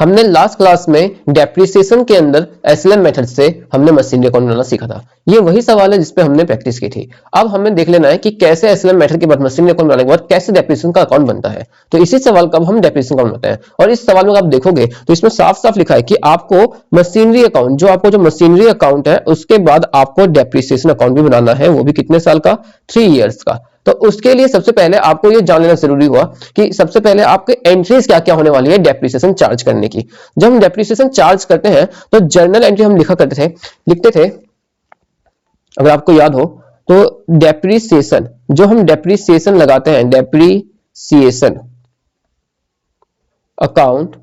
हमने last class में depreciation के अंदर एसएलएम मेथड से हमने मशीनरी अकाउंट बनाना सीखा था। ये वही सवाल है जिस पे हमने प्रैक्टिस की थी। अब हमें देख लेना है कि कैसे एसएलएम मेथड के बाद मशीनरी अकाउंट बनाने के बाद कैसे डेप्रिसिएशन का अकाउंट बनता है। तो इसी सवाल का हम डेप्रिसिएशन अकाउंट बनाते हैं और इस सवाल में आप देखोगे तो इसमें साफ साफ लिखा है कि आपको मशीनरी अकाउंट जो मशीनरी अकाउंट है उसके बाद आपको डेप्रिसिएशन अकाउंट भी बनाना है, वो भी कितने साल का, 3 इयर्स का। तो उसके लिए सबसे पहले आपको ये जान लेना जरूरी हुआ कि सबसे पहले आपके एंट्रीज क्या क्या होने वाली है डेप्रिसिएशन चार्ज करने की। जब हम डेप्रिसिएशन चार्ज करते हैं तो जर्नल एंट्री हम लिखते थे अगर आपको याद हो तो डेप्रिसिएशन, जो हम डेप्रिसिएशन लगाते हैं, depreciation account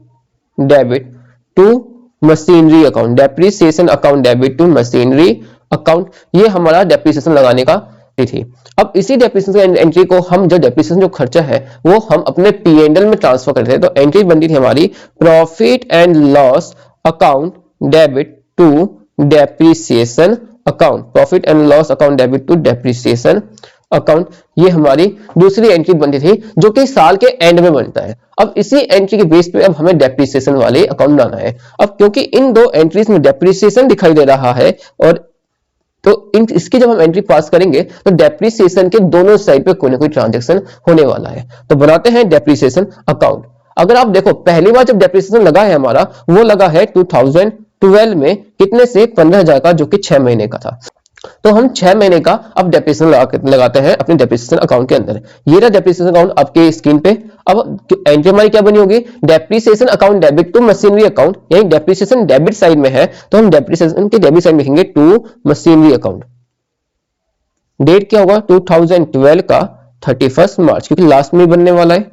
debit to machinery account, depreciation account debit to machinery account, ये हमारा डेप्रिसिएशन लगाने का थी। अब इसी डेप्रिसिएशन एंट्री को हम जो डेप्रिसिएशन जो खर्चा है वो हम अपने P&L में ट्रांसफर करते थे। तो एंट्री बनती थी हमारी profit and loss account debit to depreciation account, profit and loss account debit to depreciation account, ये हमारी दूसरी एंट्री बनती थी जो कि साल के एंड में बनता है। अब इसी एंट्री के बेस पे अब हमें डेप्रिसिएशन वाले अकाउंट बनाना है। अब क्योंकि इन दो एंट्रीज में डेप्रिसिएशन दिखाई दे रहा है और तो इसकी जब हम एंट्री पास करेंगे तो डेप्रिसिएशन के दोनों साइड पे कोई ना कोई ट्रांजैक्शन होने वाला है। तो बनाते हैं डेप्रिसिएशन अकाउंट। अगर आप देखो पहली बार जब डेप्रिसिएशन लगा है हमारा वो लगा है 2012 में, कितने से, 15,000 का, जो कि 6 महीने का था। तो हम 6 महीने का अब डेप्रिसिएशन लगाते हैं अपने डेप्रिसिएशन अकाउंट के अंदर। ये रहा डेप्रिसिएशन अकाउंट आपके स्क्रीन पे। अब एंट्री हमारी क्या बनी होगी, depreciation account debit to machinery account, यानी डेप्रिसिएशन डेबिट साइड में है तो हम डेप्रिसिएशन के डेबिट साइड में लिखेंगे टू मशीनरी अकाउंट। डेट क्या होगा, 2012 का 31 मार्च, क्योंकि लास्ट में बनने वाला है।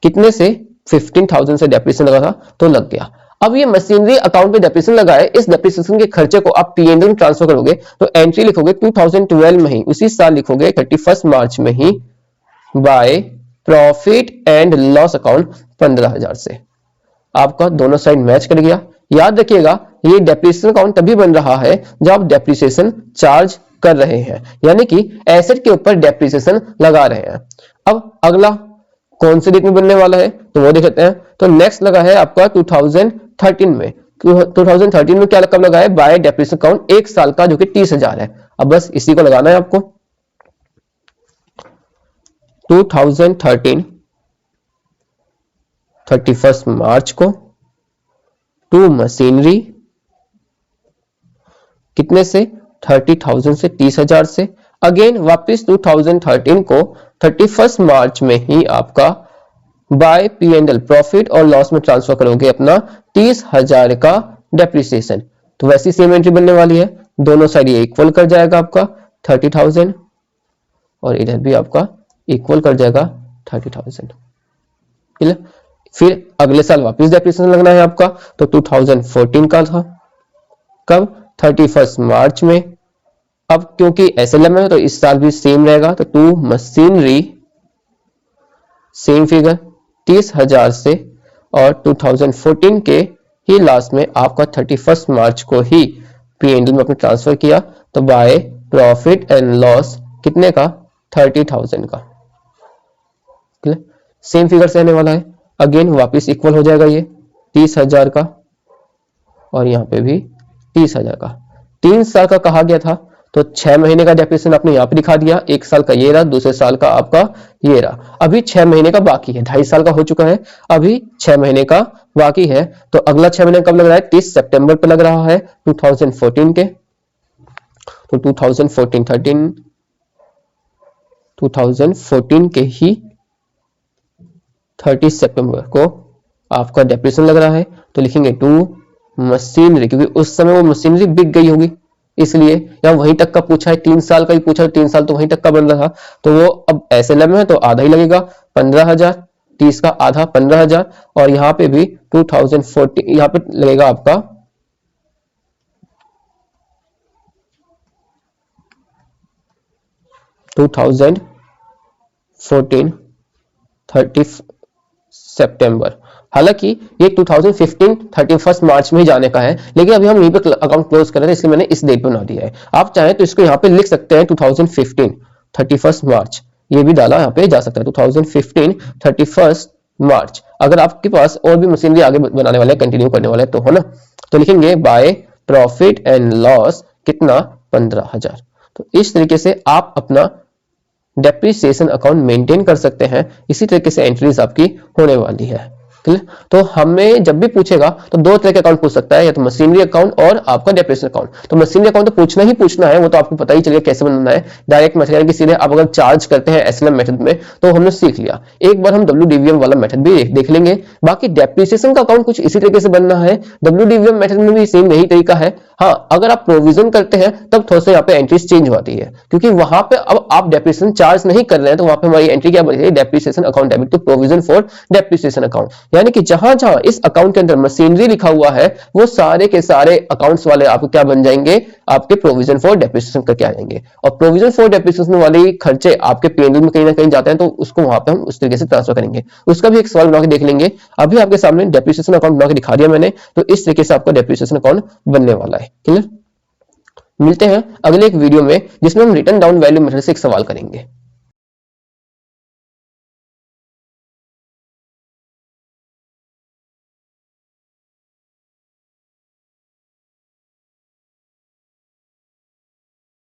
कितने से, 15,000 से डेप्रिसिएशन लगा था तो लग गया। अब ये मशीनरी अकाउंट पे डेप्रिसिएशन लगा है, इस डेप्रिसिएशन के खर्चे को आप P&L में ट्रांसफर करोगे तो एंट्री लिखोगे 2012 में ही, उसी साल लिखोगे 31 मार्च में ही, by profit and loss account 15,000 से। आपका दोनों साइड मैच कर गया। याद रखिएगा ये डेप्रिसिएशन अकाउंट तभी बन रहा है जब आप डेप्रिसिएशन चार्ज कर रहे हैं, यानी कि एसेट के ऊपर डेप्रिसिएशन लगा रहे हैं। अब अगला कौन से डेट में बनने वाला है तो वो देख लेते हैं। तो नेक्स्ट लगा है आपका 2013 में। 2013 में क्या कब लगा है, बाय डेप्रिसिएशन अकाउंट 1 साल का, जो कि 30,000 है। अब बस इसी को लगाना है आपको। 2013 31 मार्च को टू मशीनरी, कितने से, 30,000 से, 30,000 से। अगेन वापस 2013 को 31 मार्च में ही आपका बाय P&L प्रॉफिट और लॉस में ट्रांसफर करोगे अपना 30,000 का डेप्रिसिएशन। तो वैसी सेम एंट्री बनने वाली है, दोनों साइड ये इक्वल कर जाएगा आपका 30,000 और इधर भी आपका इक्वल कर जाएगा 30,000। फिर अगले साल वापस डेप्रिसिएशन लगना है आपका, तो 2014 का था, कब, 31 मार्च में। अब क्योंकि एसएलएम है तो इस साल भी सेम रहेगा, तो टू मशीनरी सेम फिगर 30,000 से, और 2014 के ही लास्ट में आपका 31 मार्च को ही P&L में अपने ट्रांसफर किया, तो बाय प्रॉफिट एंड लॉस कितने का, 30,000 का। सेम फिगर से आने वाला है, अगेन वापस इक्वल हो जाएगा ये 30,000 का और यहाँ पे भी 30,000 का। 3 साल का कहा गया था तो 6 महीने का डेप्रिसिएशन आपने यहाँ पे दिखा दिया, 1 साल का ये रहा, दूसरे साल का आपका ये रहा। अभी 6 महीने का बाकी है, 2.5 साल का हो चुका है, अभी 6 महीने का बाकी है। तो अगला 6 महीने कब लग रहा है, 30 सितंबर पे लग रहा है 2014 के। तो 2014 के ही 30 सितंबर को आपका डेप्रिसिएशन लग रहा है, तो लिखेंगे टू मशीनरी, क्योंकि उस समय वो मशीनरी बिक गई होगी इसलिए, या वहीं तक का पूछा है, 3 साल का ही पूछा है, 3 साल तो वहीं तक का बन रहा था, तो वो अब एसएलएम है तो आधा ही लगेगा 15,000, 30 का आधा 15,000, और यहाँ पे भी 2014 यहाँ पे लगेगा आपका 2014 30 सितंबर। हालांकि ये 2015 31 मार्च में ही जाने का है, लेकिन अभी हम यहीं पे अकाउंट क्लोज कर रहे थे इसलिए मैंने इस डेट पे बना दिया है। आप चाहें तो इसको यहाँ पे लिख सकते हैं 2015 31 मार्च, ये भी डाला यहाँ पे जा सकता है 2015 31 मार्च। अगर आपके पास और भी मशीनरी आगे बनाने वाले कंटिन्यू करने वाले तो हो ना, तो लिखेंगे बाय प्रॉफिट एंड लॉस कितना 15,000। तो इस तरीके से आप अपना डेप्रिसिएशन अकाउंट मेंटेन कर सकते हैं। इसी तरीके से एंट्रीज आपकी होने वाली है। तो हमें जब भी पूछेगा तो दो तरह के अकाउंट पूछ सकता है, या तो मशीनरी अकाउंट और आपका डेप्रिसिएशन अकाउंट। तो मशीनरी अकाउंट तो पूछना ही पूछना है, वो तो आपको पता ही चलेगा कैसे बनाना है। डायरेक्ट मेथड यानी कि सीधे आप अगर चार्ज करते हैं एसएलएम मेथड में, तो हमने सीख लिया। एक बार हम डब्ल्यूडीवीएम वाला मेथड भी देख लेंगे। बाकी डेप्रिसिएशन का अकाउंट कुछ इसी तरीके से बनना है। डब्ल्यूडीवीएम मेथड में भी सेम यही तरीका है। हाँ, अगर आप प्रोविजन करते हैं तब थोड़ा सा यहाँ पे एंट्रीज चेंज होती है, क्योंकि वहां पे अब आप डेप्रिसिएशन चार्ज नहीं कर रहे हैं, तो वहां पे हमारी एंट्री क्या बनी है, depreciation account debit to provision for depreciation account. यानी कि जहां जहां इस अकाउंट के अंदर मशीनरी लिखा हुआ है वो सारे के सारे अकाउंट्स वाले आपको क्या बन जाएंगे, आपके प्रोविजन फॉर डेप्रिसिएशन करके आ जाएंगे। और प्रोविजन फॉर डेप्रिसिएशन वाले खर्चे आपके पीएनएल में कहीं ना कहीं जाते हैं, तो उसको वहां पे हम उस तरीके से ट्रांसफर करेंगे। उसका भी एक सवाल बना के देख लेंगे। अभी आपके सामने डेप्रिसिएशन अकाउंट बना के दिखा दिया मैंने, तो इस तरीके से आपका डेप्रिसिएशन अकाउंट बनने वाला है। क्लियर? मिलते हैं अगले एक वीडियो में जिसमें हम रिटर्न डाउन वैल्यू मेथड से एक सवाल करेंगे।